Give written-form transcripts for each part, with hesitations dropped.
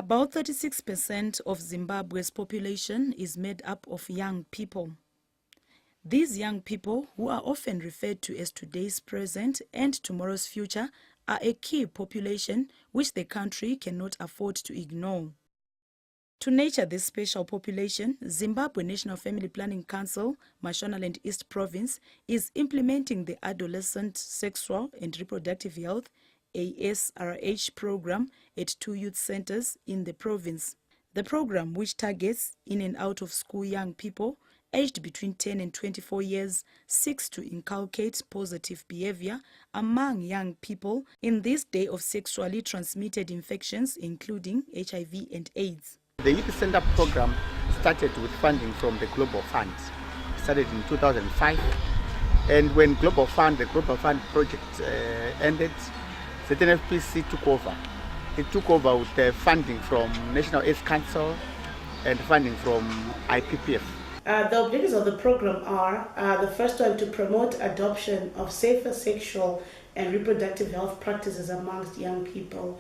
About 36% of Zimbabwe's population is made up of young people. These young people, who are often referred to as today's present and tomorrow's future, are a key population which the country cannot afford to ignore. To nurture this special population, Zimbabwe National Family Planning Council, Mashonaland East Province, is implementing the Adolescent Sexual and Reproductive Health ASRH program at 2 youth centers in the province. The program, which targets in and out of school young people aged between 10 and 24 years, seeks to inculcate positive behavior among young people in this day of sexually transmitted infections, including HIV and AIDS. The Youth Center program started with funding from the Global Fund. It started in 2005, and when the Global Fund project ended, ZNFPC took over. It took over with the funding from National AIDS Council and funding from IPPF. The objectives of the program are the first one, to promote adoption of safer sexual and reproductive health practices amongst young people.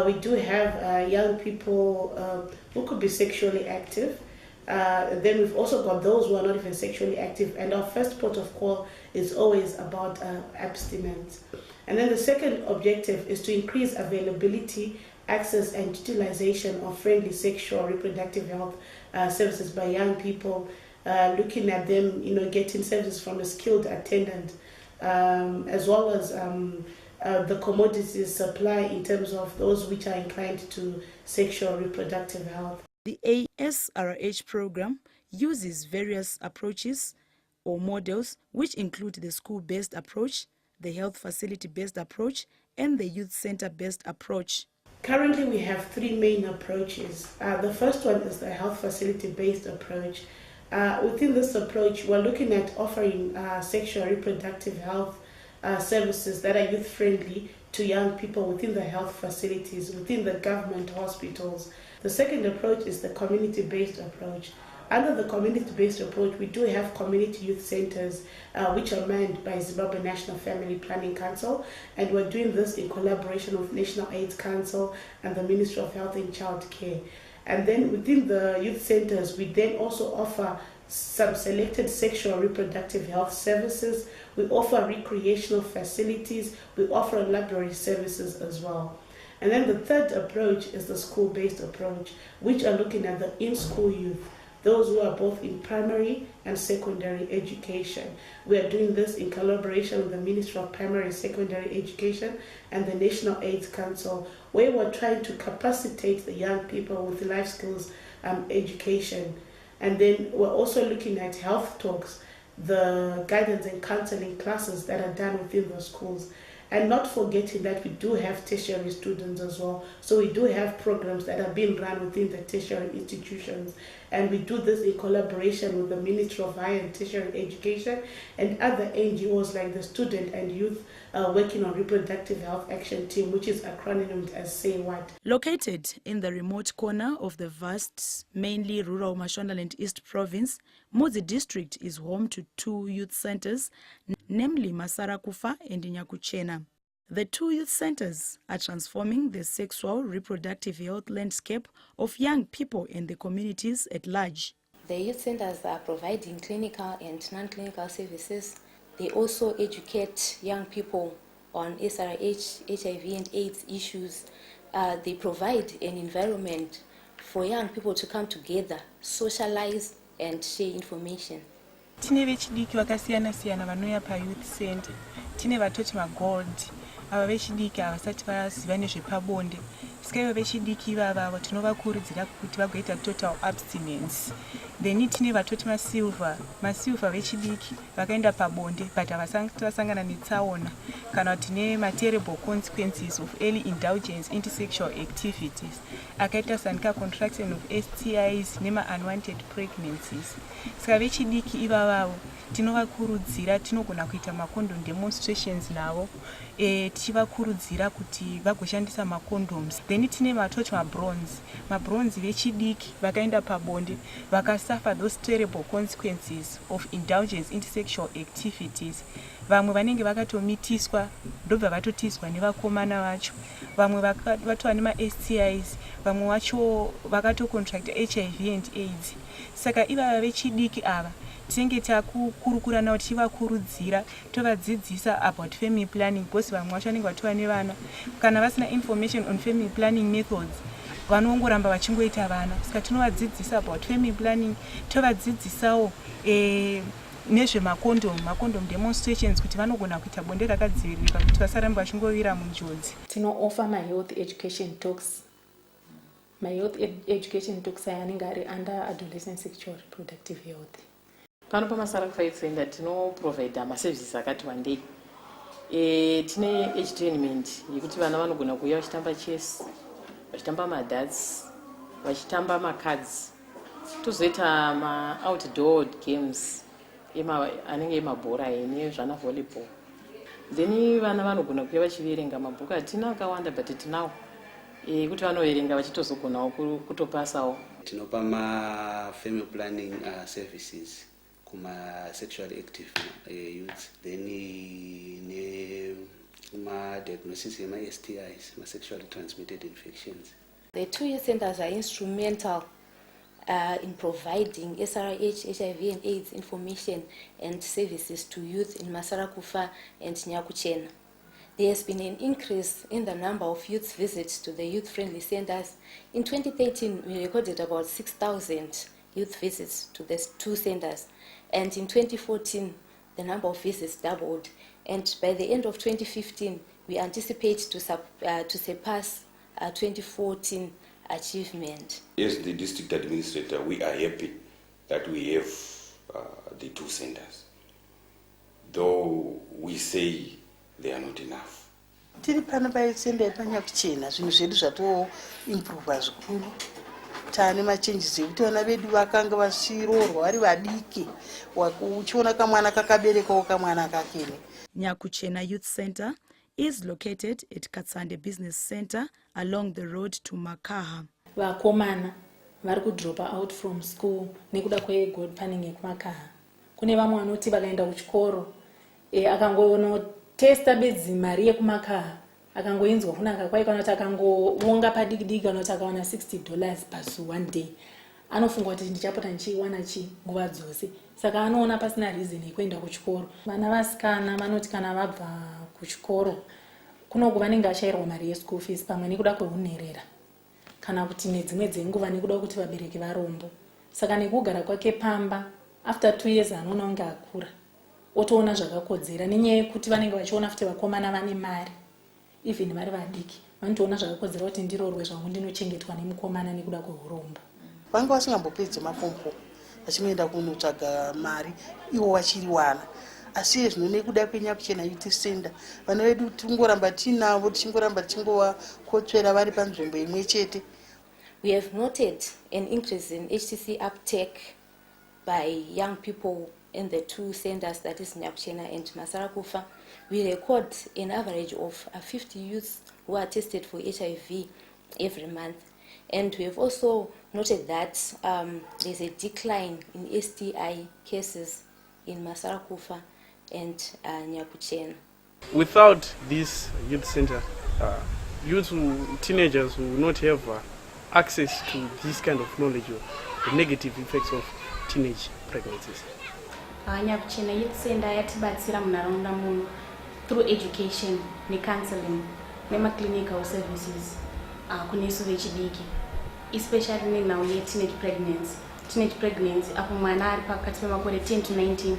We do have young people who could be sexually active. Then we've also got those who are not even sexually active, and our first port of call is always about abstinence. And then the second objective is to increase availability, access and utilization of friendly sexual reproductive health services by young people, looking at them, getting services from a skilled attendant, as well as the commodities supply in terms of those which are inclined to sexual reproductive health. The ASRH program uses various approaches or models, which include the school-based approach, the health facility-based approach, and the youth center-based approach. Currently, we have three main approaches. The first one is the health facility-based approach. Within this approach, we're looking at offering sexual reproductive health services that are youth-friendly to young people within the health facilities, within the government hospitals. The second approach is the community-based approach. Under the community-based approach, we do have community youth centers which are manned by Zimbabwe National Family Planning Council, and we're doing this in collaboration with National AIDS Council and the Ministry of Health and Child Care. And then within the youth centers, we then also offer some selected sexual reproductive health services. We offer recreational facilities. We offer library services as well. And then the third approach is the school-based approach, which are looking at the in-school youth, those who are both in primary and secondary education. We are doing this in collaboration with the Ministry of Primary and Secondary Education and the National AIDS Council, where we're trying to capacitate the young people with life skills education. And then we're also looking at health talks, the guidance and counseling classes that are done within the schools. And not forgetting that we do have tertiary students as well. So we do have programs that are being run within the tertiary institutions. And we do this in collaboration with the Ministry of Higher and Tertiary Education and other NGOs like the Student and Youth Working on Reproductive Health Action Team, which is acronymed as Say What. Located in the remote corner of the vast, mainly rural Mashonaland East Province, Mudzi District is home to 2 youth centers, namely Masarakufa and Nyakuchena. The 2 youth centers are transforming the sexual reproductive health landscape of young people in the communities at large. The youth centers are providing clinical and non-clinical services. They also educate young people on SRH, HIV and AIDS issues. They provide an environment for young people to come together, socialize and share information. Tine vechidiki vakasiyana siyana vanouya pa youth center. Tine vatoti magold. Ava vechidiki havasati vaziva nezvepabonde. Saka ivo vechidiki ivava tinovakurudzira kuti vagoita total abstinence. Then tine vatoti masilver vechidiki vakaenda pabonde but havasati vasangana netsaona kana kuti ne-terrible consequences of early indulgence into sexual activities akaita sanika contraction of STIs nema-unwanted pregnancies. Saka vechidiki ivavavo tinovakurudzira, tinogona kuita macondom demonstrations navo tichivakurudzira kuti vagoshandisa macondoms. Then tine matouch mabronze vechidiki vakaenda pabonde vakasuffer those terrible consequences of indulgence into sexual activities. Vamwe vanenge vakatomitiswa ndobva vatotiswa nevakomana vacho, vamwe vatova nema-STIs, vamwe vacho vakatocontract HIV and AIDS. Saka ivava vechidiki ava tinenge takukurukura navo tichivakurudzira tovadzidzisa about family planning, because vamwe vacho vanenge vatova nevana kana vasina information on family planning methods vanongoramba vachingoita vana. Saka tinovadzidzisa about family planning, tovadzidzisawo nezvemacondom demonstrations kuti vanogona kuita bonde rakadziviririka kuti vasaramba vachingovira munjodzi. Offer my youth education talks. My youth education talks anenge ari under adolescent sexual reproductive health. Pano pamasarakufa youth center tinoprovide maservices akati wandei. Tine entertainment yekuti vana vanogona kuuya vachitamba chess, vachitamba madarts, vachitamba macards. Tozoita ma-outdoor games anenge emabhora nezvana volleyball. Then vana vanogona kuuya vachiverenga mabhuku. Hatina akawanda but tinawo kuti vanoverenga vachitozogonawo kutopasawo. Tinopa ma-family planning services kuma-sexually active youth, then ma-diagnosis ma-STIs, ma-sexually transmitted infections. The 2 youth centers are instrumental in providing SRH, HIV and AIDS information and services to youth in Masarakufa and Nyakuchena. There has been an increase in the number of youth visits to the youth-friendly centers. In 2013, we recorded about 6,000 youth visits to the 2 centers. And in 2014, the number of visits doubled. And by the end of 2015, we anticipate to surpass 2014 achievement. As the district administrator, we are happy that we have the 2 centers, though we say they are not enough. Tiri pano paitsenda yepanyakuchena zvinhu zvedu zvatoimprova zvikuru. Tane machanges ekuti vana vedu vakanga vachiroorwa vari vadiki, uchiona kamwana kakaberekawo kamwana kakene. Nyakuchena Youth Center is located at Katsande Business Center along the road to Makaha. Vakomana vari kudropa out from school nekuda kwegold panning yekumakaha. Kune vamwe vanoti vakaenda kuchikoro akangonotesta bedzi mari yekumakaha akangoinzwa kunaka kwai kana kuti akangoonga padiki kana kuti akawana $60 pazuva one day, anofunga kuti ndichapota ndichiwana nguva dzose. Saka anoona pasina reason yekuenda kuchikoro. Vana vasikana vanoti kana vabva kuchikoro kunoku vanenge vashayirwa mari yeschool fees pamwe nekuda kwehunherera kana kuti nedzimwe dzenguva nekuda kuti vabereki varombo. Saka nekugara kwake pamba after 2 years anoona unge akura otoona zvakakodzera nenyaya yekuti vanenge vachiona futi vakomana vane mari even vari vadiki vanotoona zvakakodzera kuti ndiroorwe zvangu ndinochengetwa nemukomana nekuda kwehurombo. Vanga vasingambopedzi mapompo vachinoenda kunotsvaga mari ivo vachiri wana. Asi zvino nekuda kweNyakuchena Youth Center vana vedu tingoramba tinavo tichingoramba tichingovakotsvera vari panzvimbo imwe chete. We have noted an increase in HTC uptake by young people in the 2 centers, that is Nyakuchena and Masarakufa. We record an average of 50 youths who are tested for HIV every month. And we have also noted that there's a decline in STI cases in Masarakufa and Nyakuchena. Without this youth center, teenagers will not have access to this kind of knowledge of the negative effects of teenage pregnancies. Nyakuchena Youth Center yatibatsira munharaunda muno through education counseling clinical services kunesu vechidiki, especially now teenage pregnancy apo mwana ari pakati pemakore 10 to 19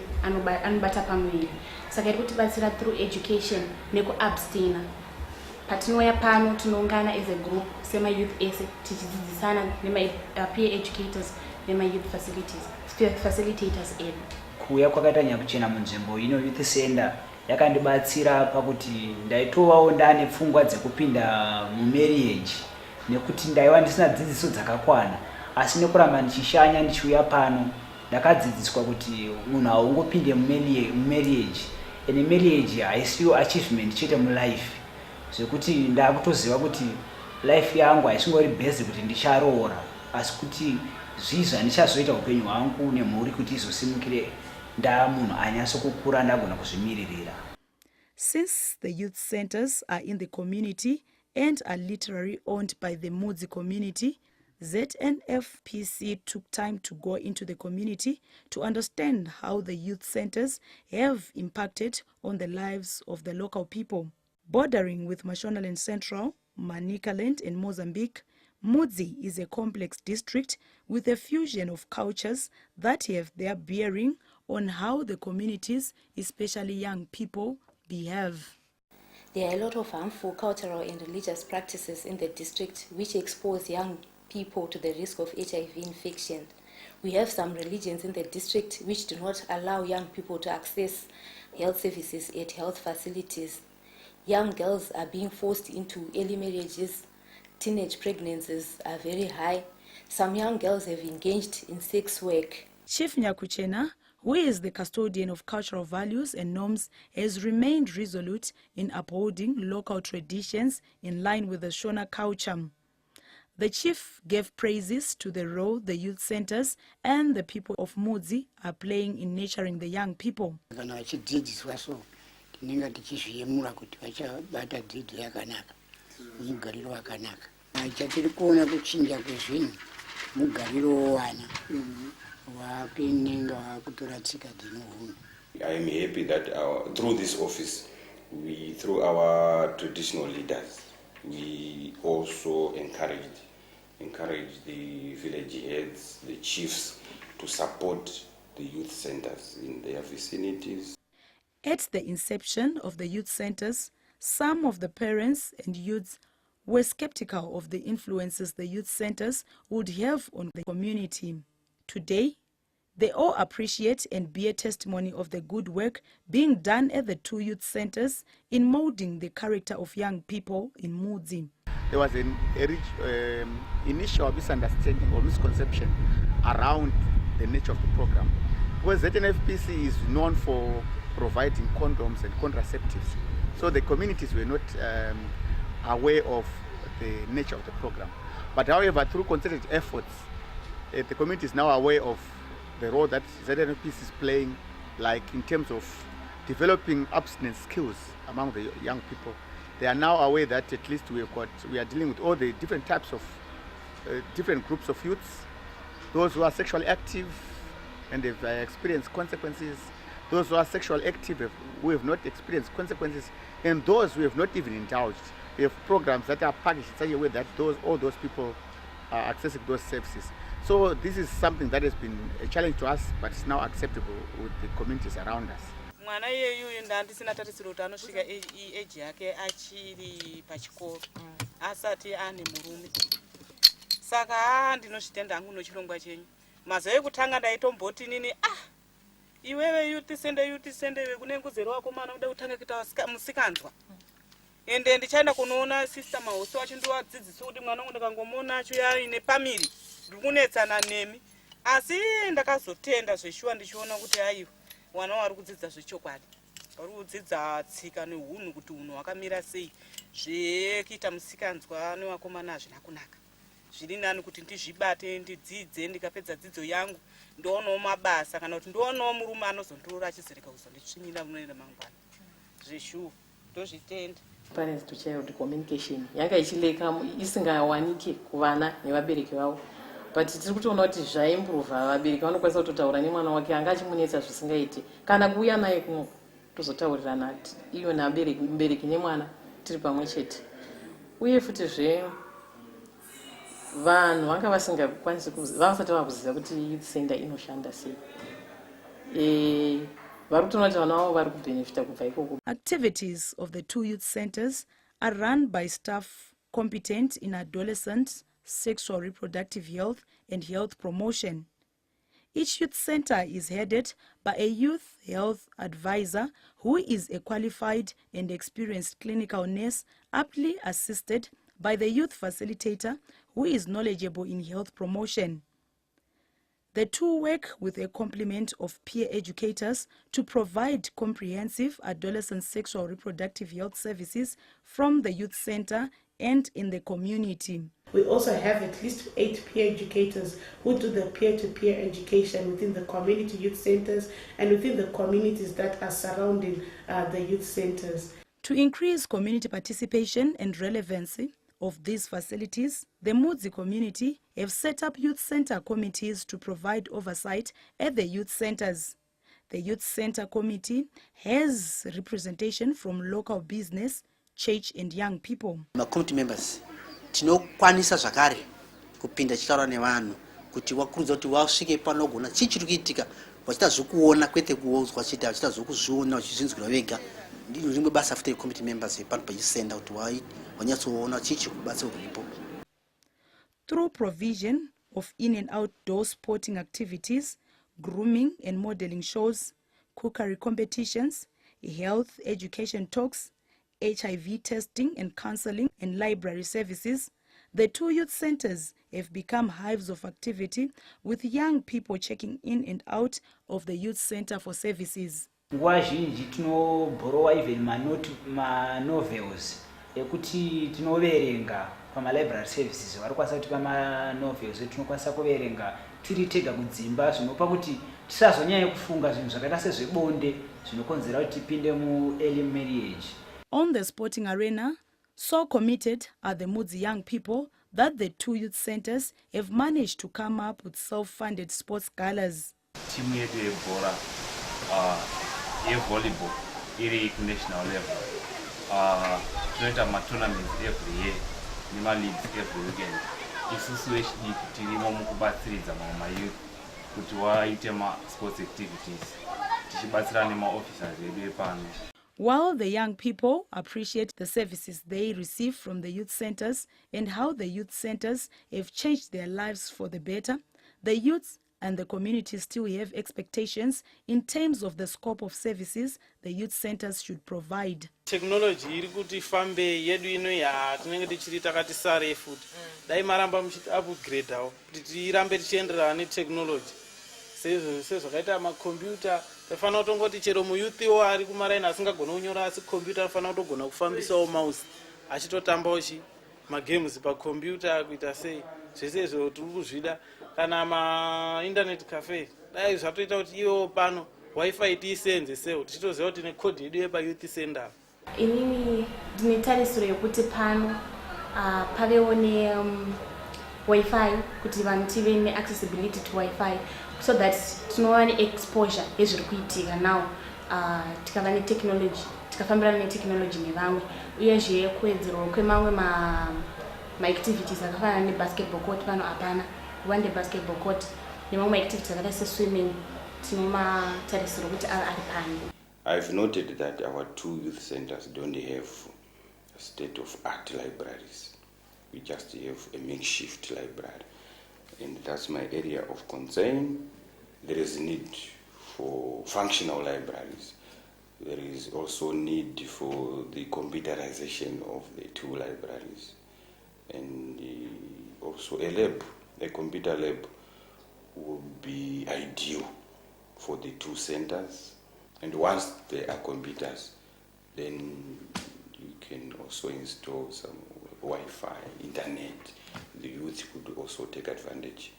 anobata pamuviri. Saka iri kutibatsira through education nekuabstaina. Patinouya pano tinoungana as a group sema youth ese tichidzidzisana nema-peer educators nema-youth facilitators edu. Kuuya kwakaita Nyakuchena munzvimbo ino youth center yakandibatsira pakuti ndaitovawo ndane pfungwa dzekupinda mumarriage nekuti ndaiva ndisina dzidziso dzakakwana, asi nekuramba ndichishanya ndichiuya pano ndakadzidziswa kuti munhu haungopinde mumarriage ene marriage haisiyo achievement chete mulife zvekuti ndakutoziva kuti life yangu haisingori based kuti ndicharoora asi kuti zvizvi handichazoita upenyu hwangu nemhuri kuti izosimukire munhu anyatsokukura ndagona kuzvimiririra. Since the youth centers are in the community and are literally owned by the Mudzi community, ZNFPC took time to go into the community to understand how the youth centers have impacted on the lives of the local people. Bordering with Mashonaland Central, Manicaland and Mozambique, Mudzi is a complex district with a fusion of cultures that have their bearing on how the communities, especially young people, behave. There are a lot of harmful cultural and religious practices in the district which expose young people to the risk of HIV infection. We have some religions in the district which do not allow young people to access health services at health facilities. Young girls are being forced into early marriages. Teenage pregnancies are very high. Some young girls have engaged in sex work. Chief Nyakuchena, who is the custodian of cultural values and norms, has remained resolute in upholding local traditions in line with the Shona culture. The chief gave praises to the role the youth centers and the people of Mudzi are playing in nurturing the young people. Tinenge tichizviyemura kuti vachabata dzidzo yakanaka mugariro wakanaka chatiri kuona kuchinja kwezvinhu mugariro wovana vapenenga vakutora tsika dzinohunu. I am happy that through this office, through our traditional leaders, we also encourage the village heads, the chiefs, to support the youth centers in their vicinities. At the inception of the youth centers, some of the parents and youths were skeptical of the influences the youth centers would have on the community. Today, they all appreciate and bear testimony of the good work being done at the two youth centers in molding the character of young people in Mudzi. There was an initial misunderstanding or misconception around the nature of the program. Because ZNFPC is known for providing condoms and contraceptives. So the communities were not aware of the nature of the program. But however, through concerted efforts, the community is now aware of the role that ZNFPC is playing, like in terms of developing abstinence skills among the young people. They are now aware that at least we are dealing with all the different types of different groups of youths, those who are sexually active and have experienced consequences, those who are sexually active who have not experienced consequences, and those who have not even indulged. We have programs that are packaged in such a way that all those people are accessing those services. So this is something that has been a challenge to us, but it's now acceptable with the communities around us. Mwana yeyu ndandisina tarisiro kuti anosvika age yake achiri pachikoro asati ane murume. Saka ndinozvitenda hangu nochirongwa chenyu. Mazuva ekutanga ndaitomboti nini iwewe youth center iwe kune nguzero wako mana uda kutanga kuita musikanzwa. Ende ndichaenda kunoona sister mahosi wachindowadzidzisa kuti mwana wangu ndakangomona acho ine family ndikunetsana nemi. Asi ndakazotenda zveshuwa ndichiona kuti aiwa mwana wari kudzidza zvechokwadi. Vari kudzidza tsika nehunhu kuti unhu hwakamira sei. Zvekuita musikanzwa nevakomana hazvina kunaka. Zviri nani kuti ndizvibate ndidzidze ndikapedza dzidzo yangu ndoonawo mabasa kana kuti ndoonawo murume anozondiroora achizoreka kuzonditsvinyira mune ramangwana. Zveshuwa ndozvitenda. Parents to child communication yanga ichileka isingawanike kuvana nevabereki vavo, but tiri kutoona kuti zvaimprove. Vabereki vanokwanisa kutotaura nemwana wake anga achimunetsa zvisingaiti kana kuuya naye kuno tozotaurirana kuti iyo mubereki nemwana tiri pamwe chete. Uye futi vanhu vanga vasingakwanisi vasati vakuziva kuti youth center inoshanda sei. Activities of the two youth centers are run by staff competent in adolescent, sexual reproductive health and health promotion. Each youth center is headed by a youth health advisor who is a qualified and experienced clinical nurse, aptly assisted by the youth facilitator who is knowledgeable in health promotion. The two work with a complement of peer educators to provide comprehensive adolescent sexual reproductive health services from the youth center and in the community. We also have at least 8 peer educators who do the peer-to-peer education within the community youth centers and within the communities that are surrounding the youth centers. To increase community participation and relevancy of these facilities, the Mudzi community have set up youth center committees to provide oversight at the youth centers. The youth center committee has representation from local business, church and young people. Committee members tinokwanisa zvakare kupinda chitaura nevanhu kuti wakurudzwa kuti wasvike panogona chii chiri kuitika vachita zvokuona kwete kuudzwa chete vachita zvokuzviona vachizvinzwira vega. Ndiro rimwe basa futi committee members pano pachisenda kuti wanyatsoona chii chiri kubatsira kuripo. Through provision of in and outdoor sporting activities, grooming and modeling shows, cookery competitions, health education talks, HIV testing and counseling, and library services, the two youth centers have become hives of activity with young people checking in and out of the youth center for services. Nguva zhinji tinobhorowa even manovels ekuti tinoverenga pamalibrary services vari kwanisa kuti pamanovels tinokwanisa kuverenga tiri tega kudzimba zvinopa kuti tisazonyanya kufunga zvinhu zvakaita sezvebonde zvinokonzera kuti tipinde early marriage. On the sporting arena, so committed are the Mudzi young people that the two youth centers have managed to come up with self-funded sports galas. Timu yetu yebhora yevolleyball iri national level. Tunoita tournaments every year nema-leagues every weekend. Isusu vechidiki tirimo mukubatsiridza mamwe mayouth kuti waite ma-sports activities tichibatsirana nema-officers vedu epano. While the young people appreciate the services they receive from the youth centers and how the youth centers have changed their lives for the better, the youths and the community still have expectations in terms of the scope of services the youth centers should provide. Technology iri kuti fambe yedu ino yatinenge tichiri takati sare futi. Dai maramba muchiti upgrade awo kuti tirambe tichienderana netechnology. Sezvakaita makombiyuta tafana kutongoti chero muyuthiwo ari kumaraini asingagona kunyora asi kombiyuta afana kutogona kufambisawo mouse achitotambawo magames pakombiyuta kuita sei zvese izvo tiri kuzvida kana ma-internet cafe dai zvatoita kuti iwo pano wifi tiisenzesewo tichitoziva kuti nekodhi yedu yepayouth center. Inini ndine tarisiro yekuti pano pavewo ne-wifi kuti vanhu tive ne-accessibility to wifi so that tinova ne-exposure yezviri kuitika now tikava netechnology tikafambirana netechnology nevamwe uyezve kuwedzerwa kwemamwe ma-activities akafanana nebasketball court pano hapana one basketball court nemamwe activities akaita seswimming tinomatarisiro kuti ari pano. I've noted that our two youth centers don't have state-of-art libraries. We just have a makeshift library. And that's my area of concern. There is a need for functional libraries. There is also need for the computerization of the two libraries. And also a computer lab would be ideal for the two centers. And once there are computers, then you can also install some Wi-Fi, internet. The youth could also take advantage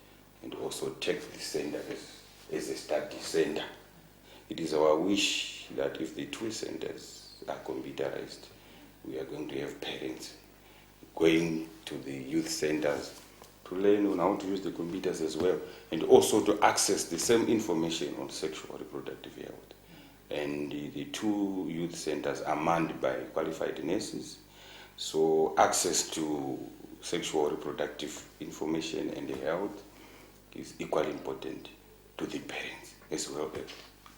and also take the center as a study center. It is our wish that if the two centers are computerized, we are going to have parents going to the youth centers to learn on how to use the computers as well, and also to access the same information on sexual reproductive health. And the two youth centers are manned by qualified nurses, so access to sexual reproductive information and health is equally important to the parents as well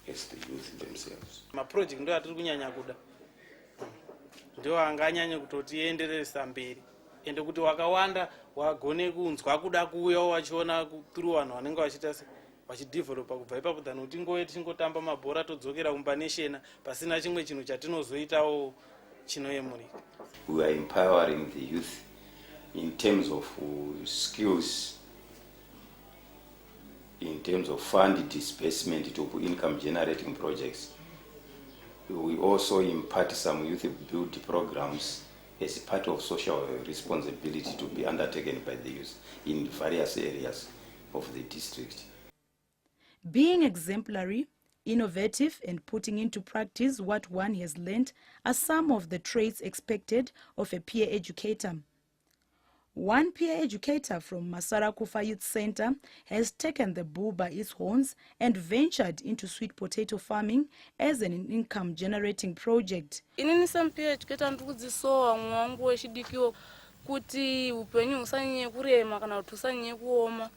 as the youth themselves. Maproject ndo atiri kunyanya kuda ndio anganyanya kutotienderesa mberi ende kuti wakawanda wagone kunzwa kuda kuuya wachiona through vanhu vanenge vachiita vachidevelopa kubva ipapo than kuti ngowe tichingotamba mabhora todzokera kumba neshena pasina chimwe chinhu chatinozoitawo chinoyemurika. We are empowering the youth in terms of skills in terms of fund disbursement to income generating projects. We also impart some youth build programs as part of social responsibility to be undertaken by the youth in various areas of the district. Being exemplary, innovative, and putting into practice what one has learned are some of the traits expected of a peer educator. One peer educator from Masara Kufa Youth Center has taken the bull by its horns and ventured into sweet potato farming as an income-generating project. Inini peer educator ndikudzisowa mwangu wechidikiwo kuti upenyu husanyanye kurema kana kuti husanyanye kuoma.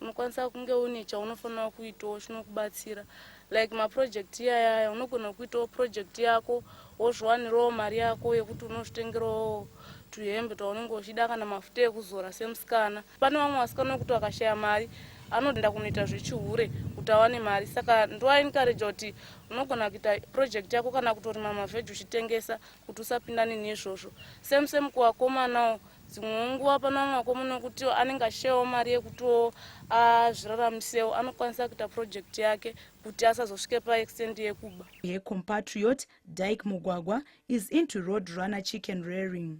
Unokwanisa kunge une chaunofanira kuitawo chinokubatsira. Like maproject iyaya unogona kuitawo project yako wozviwanirawo mari yako yekuti unozvitengerawo tuhembe twaunenge uchida kana mafuta ekuzora semusikana. Pane vamwe vasikana kuti vakashaya mari anoda kunoita zvechihure kuti awane mari. Saka ndoaencourage kuti unogona kuita project yako kana kutorima mavheji uchitengesa kuti usapindane nezvozvo. Same kuvakomanawo dzimwe nguva pane vamwe vakomana kuti anenge achishayawo mari yekuti azviraramisewo anokwanisa kuita project yake kuti asazosvike paextend yekuba. Her compatriot Dyke Mugwagwa is into road runner chicken rearing.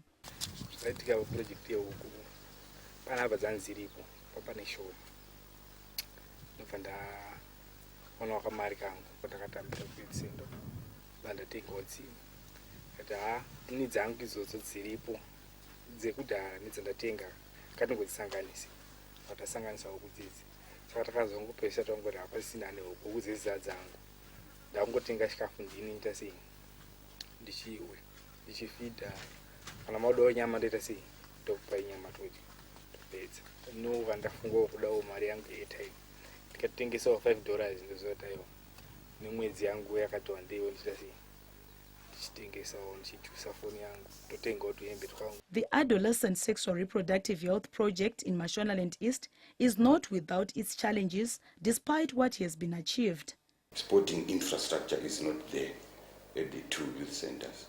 Zaitika project yehuku panapa dzanziripo papane show nofanda ona wakamari kangu kwatakatambira kuitsindo bandatengawo dzimwe kati ini dzangu idzodzo dziripo dzekudhara nedzandatenga katingodzisanganisa vatasanganisawo kudzidzi saka takazongopesa tangoti hapasisina nehuku kudzidzisa dzangu ndakungotenga chikafu ndinoita sei ndichiwe ndichifidha kana maudawo nyama ndoita sei ndokupa nyama topedza nova ndafungawo kudawo mari yangu airtime ndikatengesawo $5 ndozotaiwa nemwedzi yangu yakati wandeiwo ndoita sei ndichitengesawo ndichijusa foni yangu ndotengawo tuhembe twangu. The Adolescent Sexual Reproductive Health Project in Mashonaland East is not without its challenges despite what has been achieved. Sporting infrastructure is not there at the two youth centers.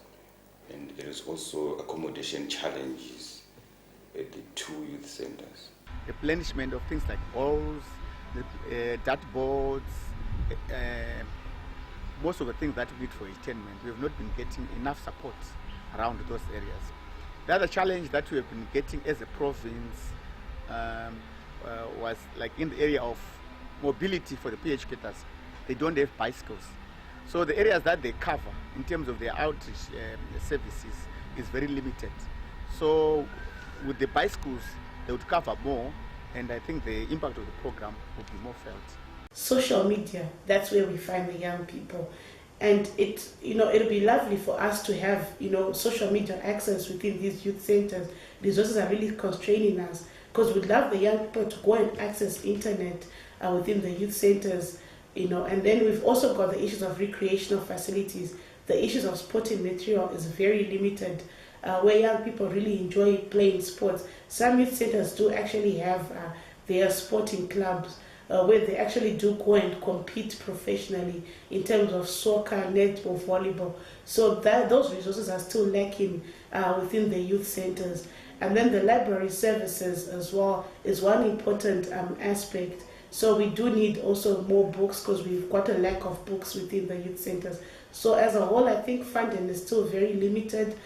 And there is also accommodation challenges at the two youth centers. Replenishment of things like balls, dartboards, most of the things that we need for entertainment, we have not been getting enough support around those areas. The other challenge that we have been getting as a province was like in the area of mobility for the peer educators. They don't have bicycles. So the areas that they cover in terms of their outreach services is very limited. So with the bicycles, they would cover more, and I think the impact of the program would be more felt. Social media, that's where we find the young people. And it'll be lovely for us to have, social media access within these youth centers. Resources are really constraining us because we'd love the young people to go and access internet within the youth centers, and then we've also got the issues of recreational facilities. The issues of sporting material is very limited, where young people really enjoy playing sports. Some youth centers do actually have their sporting clubs, where they actually do go and compete professionally in terms of soccer, netball, volleyball. So those resources are still lacking within the youth centers. And then the library services as well is one important aspect. So we do need also more books because we've got a lack of books within the youth centers. So as a whole, I think funding is still very limited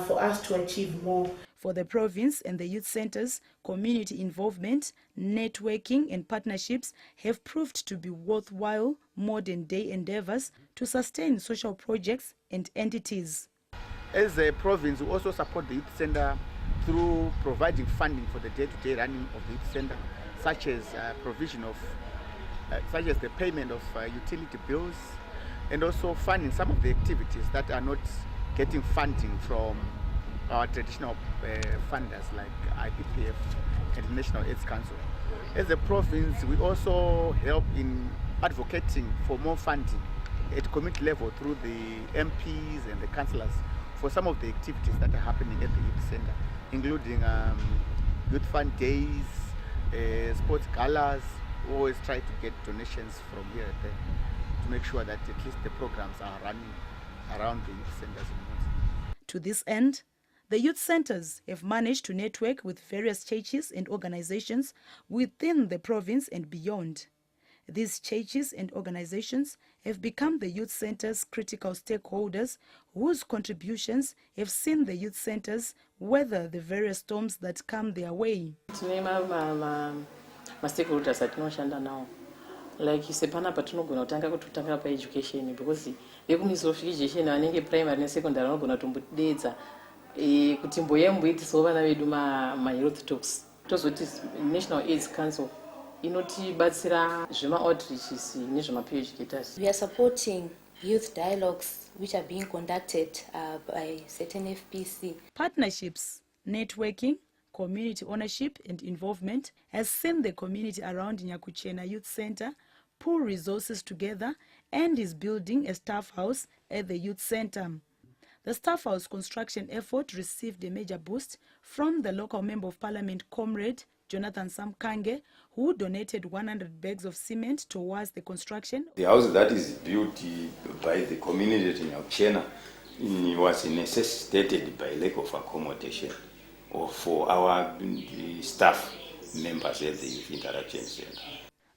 for us to achieve more. For the province and the youth centers, community involvement, networking and partnerships have proved to be worthwhile modern-day endeavors to sustain social projects and entities. As a province, we also support the youth center through providing funding for the day-to-day running of the youth center, such as provision of, such as the payment of utility bills, and also funding some of the activities that are not getting funding from our traditional funders like IPPF and the National AIDS Council. As a province, we also help in advocating for more funding at community level through the MPs and the councillors for some of the activities that are happening at the youth center, including youth fund days, sports galas. We always try to get donations from here and there to make sure that at least the programs are running around the youth centers. To this end, the youth centers have managed to network with various churches and organizations within the province and beyond. These churches and organizations have become the youth center's critical stakeholders whose contributions have seen the youth centers weather the various storms that come their way. Stakeholders atinoshanda nawo like sepana patinogona kutanga kutotanga paeducation because vekumisofication vanenge primary nesecondary vanogona kutombotidedza kuti mboyemboitisawo vana vedu mahealth talks tozoti national AIDS council inotibatsira zvema-outreaches nezvema-PhDs. We are supporting youth dialogues which are being conducted by ZNFPC. Partnerships, networking, community ownership and involvement has seen the community around Nyakuchena Youth Center pull resources together and is building a staff house at the youth center. The staff house construction effort received a major boost from the local Member of Parliament, Comrade Jonathan Samkange, who donated 100 bags of cement towards the construction. The house that is built by the community in Nyakuchena was necessitated by lack of accommodation for our staff members at the Youth Interaction Center.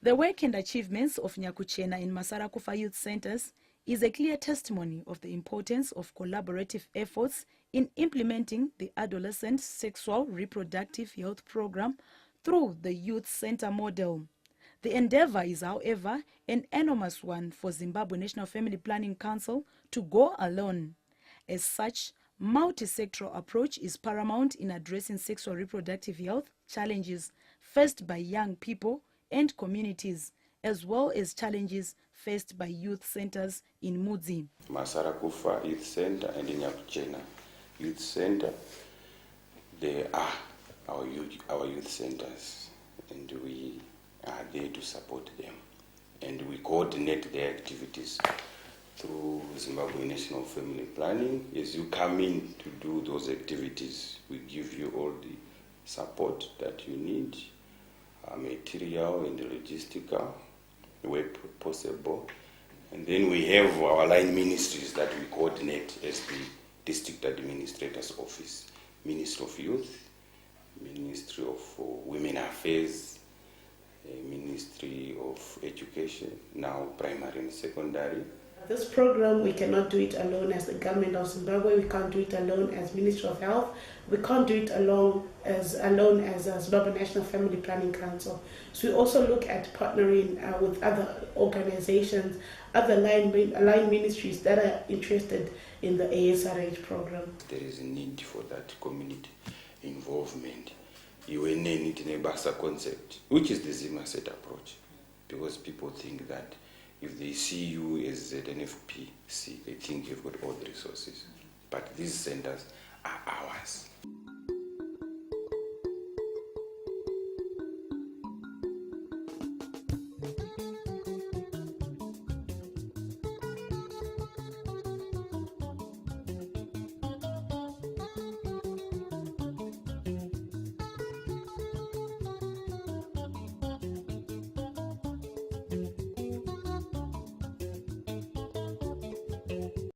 The work and achievements of Nyakuchena in Masarakufa Youth Centers is a clear testimony of the importance of collaborative efforts in implementing the Adolescent Sexual Reproductive Health Program through the Youth Center model. The endeavor is, however, an enormous one for Zimbabwe National Family Planning Council to go alone. As such, multi-sectoral approach is paramount in addressing sexual reproductive health challenges faced by young people and communities, as well as challenges faced by youth centers in Mudzi. Masarakufa Youth Center and Nyakuchena Youth Center, they are our youth centers, and we are there to support them. And we coordinate their activities through Zimbabwe National Family Planning. As you come in to do those activities, we give you all the support that you need, material and logistical, where possible. And then we have our line ministries that we coordinate as the District Administrator's Office, Ministry of Youth, Ministry of Women Affairs, Ministry of Education, now primary and secondary. This program, we cannot do it alone as the government of Zimbabwe. We can't do it alone as Ministry of Health. We can't do it alone as Zimbabwe National Family Planning Council. So we also look at partnering with other organizations, other line ministries that are interested in the ASRH program. There is a need for that community involvement. You need a BASA concept, which is the ZIMASET approach, because people think that if they see you as ZNFPC, they think you've got all the resources. But these centers are ours.